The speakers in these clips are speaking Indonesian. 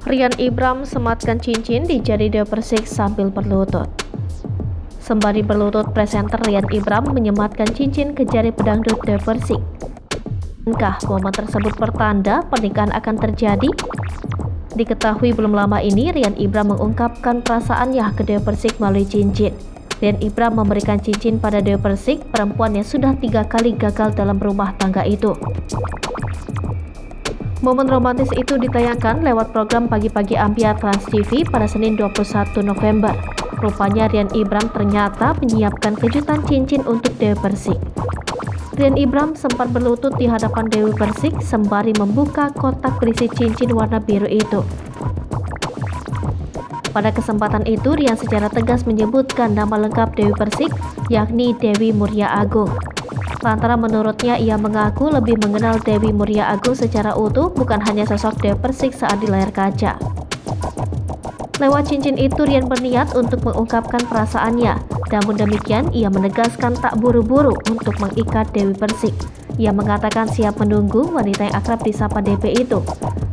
Ryan Ibram sematkan cincin di jari Dewa Persik sambil berlutut. Sembari berlutut, presenter Ryan Ibram menyematkan cincin ke jari pedangdut Dewa Persik. Bukankah momen tersebut pertanda pernikahan akan terjadi? Diketahui belum lama ini, Ryan Ibram mengungkapkan perasaannya ke Dewa Persik melalui cincin. Ryan Ibram memberikan cincin pada Dewa Persik, perempuan yang sudah 3 kali gagal dalam rumah tangga itu. Momen romantis itu ditayangkan lewat program Pagi-Pagi Ampiar Trans TV pada Senin 21 November. Rupanya Ryan Ibram ternyata menyiapkan kejutan cincin untuk Dewi Persik. Ryan Ibram sempat berlutut di hadapan Dewi Persik sembari membuka kotak berisi cincin warna biru itu. Pada kesempatan itu, Ryan secara tegas menyebutkan nama lengkap Dewi Persik, yakni Dewi Muria Agung. Lantaran menurutnya ia mengaku lebih mengenal Dewi Muria Agung secara utuh, bukan hanya sosok Dewi Persik saat di layar kaca. Lewat cincin itu, Ryan berniat untuk mengungkapkan perasaannya. Namun demikian, ia menegaskan tak buru-buru untuk mengikat Dewi Persik. Ia mengatakan siap menunggu wanita yang akrab disapa DP itu.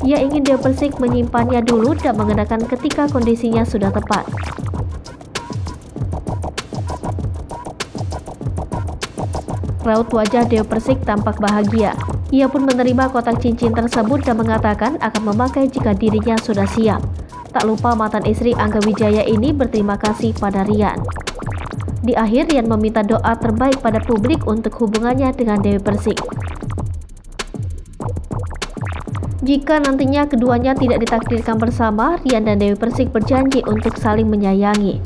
Ia ingin Dewi Persik menyimpannya dulu dan mengenakan ketika kondisinya sudah tepat. Raut wajah Dewi Persik tampak bahagia. Ia pun menerima kotak cincin tersebut dan mengatakan akan memakai jika dirinya sudah siap. Tak lupa mantan istri Angga Wijaya ini berterima kasih pada Ryan. Di akhir, Ryan meminta doa terbaik pada publik untuk hubungannya dengan Dewi Persik. Jika nantinya keduanya tidak ditakdirkan bersama, Ryan dan Dewi Persik berjanji untuk saling menyayangi.